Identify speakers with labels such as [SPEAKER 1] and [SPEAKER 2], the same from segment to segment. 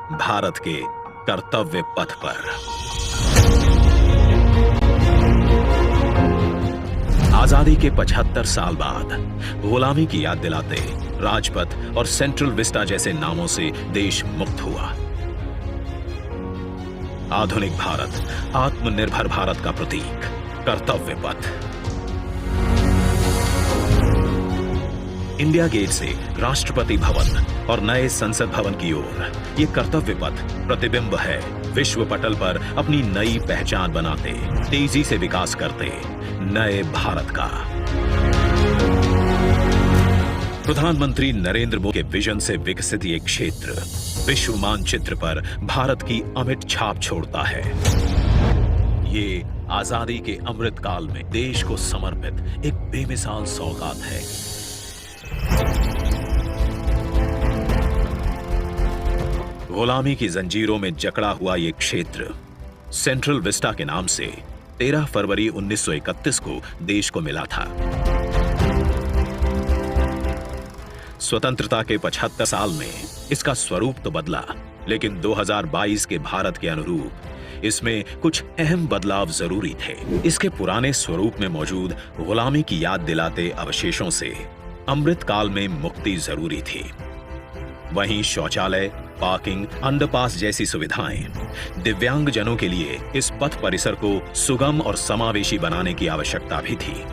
[SPEAKER 1] भारत के कर्तव्य पथ पर। आजादी के 75 साल बाद गुलामी की याद दिलाते राजपथ और सेंट्रल विस्टा जैसे नामों से देश मुक्त हुआ। आधुनिक भारत, आत्मनिर्भर भारत का प्रतीक, कर्तव्य पथ। इंडिया गेट से राष्ट्रपति भवन और नए संसद भवन की ओर ये कर्तव्य पथ प्रतिबिंब है विश्व पटल पर अपनी नई पहचान बनाते, तेजी से विकास करते नए भारत का। प्रधानमंत्री नरेंद्र मोदी के विजन से विकसित ये क्षेत्र विश्व मानचित्र पर भारत की अमिट छाप छोड़ता है। ये आजादी के अमृत काल में देश को समर्पित एक बेमिसाल सौगात है। गुलामी की जंजीरों में जकड़ा हुआ ये क्षेत्र सेंट्रल विस्टा के नाम से 13 फरवरी 1931 को देश को मिला था। स्वतंत्रता के 75 साल में इसका स्वरूप तो बदला, लेकिन 2022 के भारत के अनुरूप इसमें कुछ अहम बदलाव जरूरी थे। इसके पुराने स्वरूप में मौजूद गुलामी की याद दिलाते अवशेषों से अमृत काल में मुक्ति जरूरी थी। वहीं शौचालय, पार्किंग, अंडरपास जैसी सुविधाएं दिव्यांग जनों के लिए इस पथ परिसर को सुगम और समावेशी बनाने की आवश्यकता भी थी।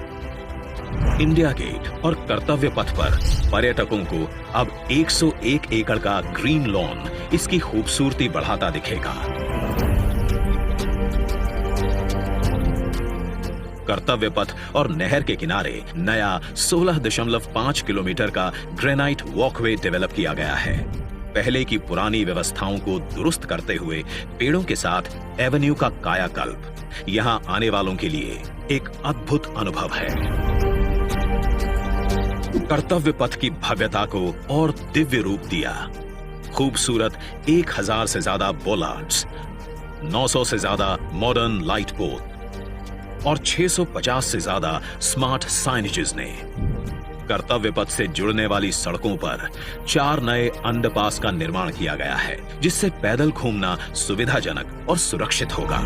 [SPEAKER 1] इंडिया गेट और कर्तव्य पथ पर पर्यटकों को अब 101 एकड़ का ग्रीन लॉन इसकी खूबसूरती बढ़ाता दिखेगा। कर्तव्य पथ और नहर के किनारे नया 16.5 किलोमीटर का ग्रेनाइट वॉकवे डेवलप किया गया है। पहले की पुरानी व्यवस्थाओं को दुरुस्त करते हुए पेड़ों के साथ एवेन्यू का कायाकल्प यहां आने वालों के लिए एक अद्भुत अनुभव है। कर्तव्य पथ की भव्यता को और दिव्य रूप दिया। खूबसूरत 1000 से ज्यादा बोलार्ड्स, 900 से ज्यादा मॉडर्न लाइट पोस्ट और 650 से ज्यादा स्मार्ट साइनेजेस ने कर्तव्य पथ से जुड़ने वाली सड़कों पर 4 नए अंडरपास का निर्माण किया गया है, जिससे पैदल घूमना सुविधाजनक और सुरक्षित होगा।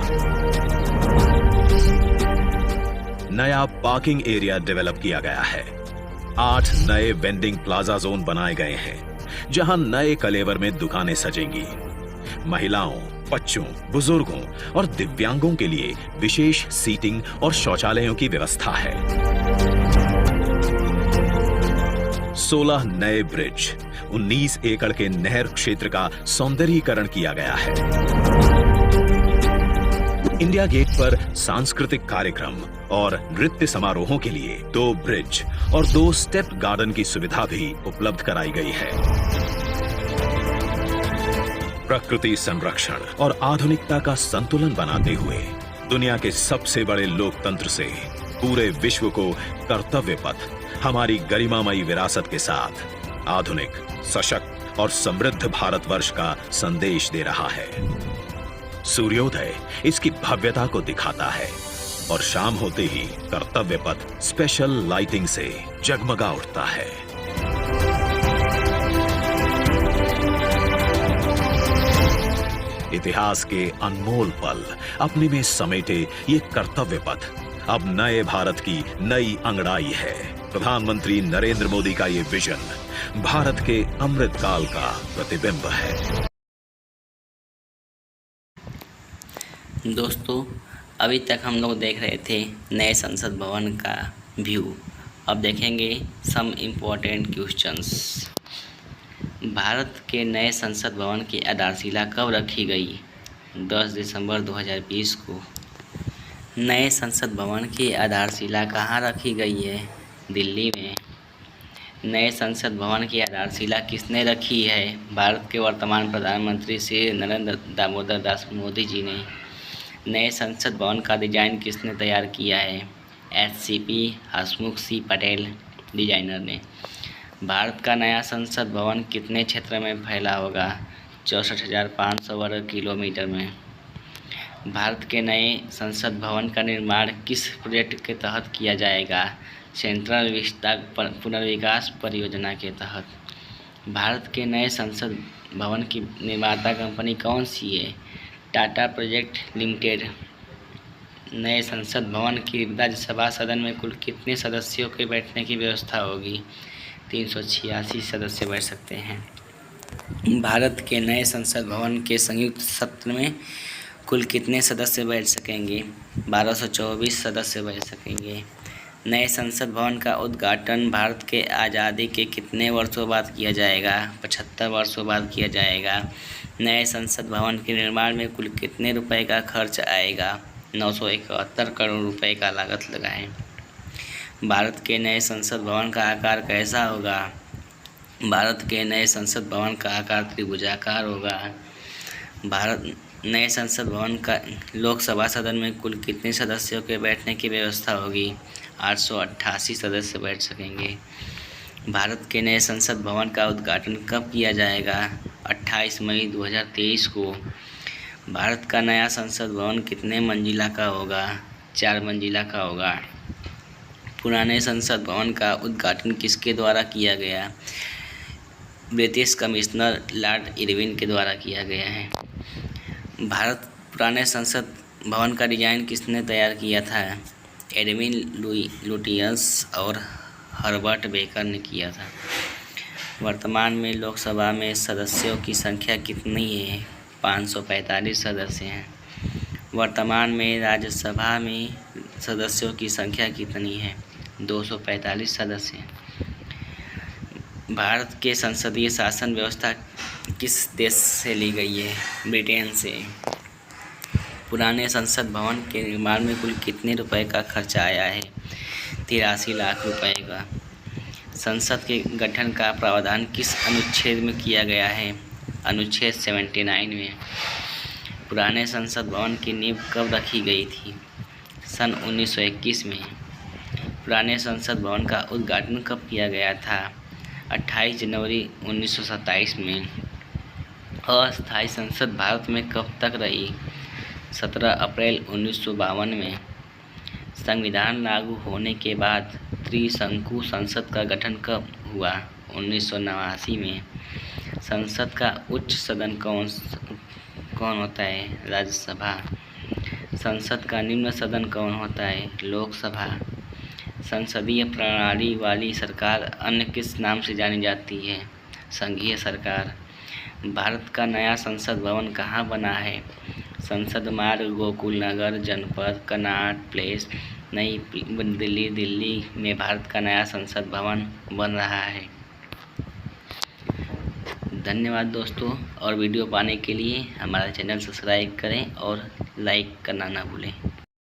[SPEAKER 1] नया पार्किंग एरिया डेवलप किया गया है। 8 नए वेंडिंग प्लाजा जोन बनाए गए हैं, जहां नए कलेवर में दुकानें सजेंगी। महिलाओं, बच्चों, बुजुर्गों और दिव्यांगों के लिए विशेष सीटिंग और शौचालयों की व्यवस्था है। 16 नए ब्रिज, 19 एकड़ के नहर क्षेत्र का सौंदर्यीकरण किया गया है। इंडिया गेट पर सांस्कृतिक कार्यक्रम और नृत्य समारोहों के लिए 2 ब्रिज और 2 स्टेप गार्डन की सुविधा भी उपलब्ध कराई गई है। प्रकृति संरक्षण और आधुनिकता का संतुलन बनाते हुए दुनिया के सबसे बड़े लोकतंत्र से पूरे विश्व को कर्तव्य पथ हमारी गरिमामयी विरासत के साथ आधुनिक, सशक्त और समृद्ध भारतवर्ष का संदेश दे रहा है। सूर्योदय इसकी भव्यता को दिखाता है और शाम होते ही कर्तव्य पथ स्पेशल लाइटिंग से जगमगा उठता है। इतिहास के अनमोल पल अपने में समेटे ये कर्तव्य पथ अब नए भारत की नई अंगड़ाई है। प्रधानमंत्री नरेंद्र मोदी का ये विजन भारत के अमृत काल का प्रतिबिंब है।
[SPEAKER 2] दोस्तों, अभी तक हम लोग देख रहे थे नए संसद भवन का व्यू। अब देखेंगे सम इम्पोर्टेंट क्वेश्चंस। भारत के नए संसद भवन की आधारशिला कब रखी गई? 10 दिसंबर 2020 को। नए संसद भवन की आधारशिला कहाँ रखी गई है? दिल्ली में। नए संसद भवन की आधारशिला किसने रखी है? भारत के वर्तमान प्रधानमंत्री श्री नरेंद्र दामोदर दास मोदी जी ने। नए संसद भवन का डिज़ाइन किसने तैयार किया है? SCP हसमुख सी पटेल डिजाइनर ने। भारत का नया संसद भवन कितने क्षेत्र में फैला होगा? 64,500 वर्ग किलोमीटर में। भारत के नए संसद भवन का निर्माण किस प्रोजेक्ट के तहत किया जाएगा? सेंट्रल विस्टा पुनर्विकास परियोजना के तहत। भारत के नए संसद भवन की निर्माता कंपनी कौन सी है? Tata project limited. नए संसद भवन की राज्यसभा सदन में कुल कितने सदस्यों के बैठने की व्यवस्था होगी? 386 सदस्य बैठ सकते हैं। भारत के नए संसद भवन के संयुक्त सत्र में कुल कितने सदस्य बैठ सकेंगे? 1224 सदस्य बैठ सकेंगे। नए संसद भवन का उद्घाटन भारत के आज़ादी के कितने वर्षों बाद किया जाएगा? 75 वर्षों बाद किया जाएगा। नए संसद भवन के निर्माण में कुल कितने रुपए का खर्च आएगा? 971 करोड़ रुपए का लागत लगाएं। भारत के नए संसद भवन का आकार कैसा होगा? भारत के नए संसद भवन का आकार त्रिभुजाकार होगा। भारत नए संसद भवन का लोकसभा सदन में कुल कितने सदस्यों के बैठने की व्यवस्था होगी? 888 सदस्य बैठ सकेंगे। भारत के नए संसद भवन का उद्घाटन कब किया जाएगा? 28 मई 2023 को। भारत का नया संसद भवन कितने मंजिला का होगा? 4 मंजिला का होगा। पुराने संसद भवन का उद्घाटन किसके द्वारा किया गया? ब्रिटिश कमिश्नर लॉर्ड इरविन के द्वारा किया गया है। भारत पुराने संसद भवन का डिज़ाइन किसने तैयार किया था? एडविन लुटियंस और हर्बर्ट बेकर ने किया था। वर्तमान में लोकसभा में सदस्यों की संख्या कितनी है? 545 सदस्य हैं। वर्तमान में राज्यसभा में सदस्यों की संख्या कितनी है? 245 सदस्य हैं। भारत के संसदीय शासन व्यवस्था किस देश से ली गई है? ब्रिटेन से। पुराने संसद भवन के निर्माण में कुल कितने रुपए का खर्च आया है? 83 लाख रुपए का। संसद के गठन का प्रावधान किस अनुच्छेद में किया गया है? अनुच्छेद 79 में। पुराने संसद भवन की नींव कब रखी गई थी? सन 1921 में। पुराने संसद भवन का उद्घाटन कब किया गया था? 28 जनवरी 1927 में। अस्थायी संसद भारत में कब तक रही? 17 अप्रैल 1952 में। संविधान लागू होने के बाद त्रिशंकु संसद का गठन कब हुआ? 1989 में। संसद का उच्च सदन कौन होता है? राज्यसभा। संसद का निम्न सदन कौन होता है? लोकसभा। संसदीय प्रणाली वाली सरकार अन्य किस नाम से जानी जाती है? संघीय सरकार। भारत का नया संसद भवन कहाँ बना है? संसद मार्ग, गोकुल नगर, जनपद, कनॉट प्लेस, नई दिल्ली में भारत का नया संसद भवन बन रहा है। धन्यवाद दोस्तों, और वीडियो पाने के लिए हमारा चैनल सब्सक्राइब करें और लाइक करना ना भूलें।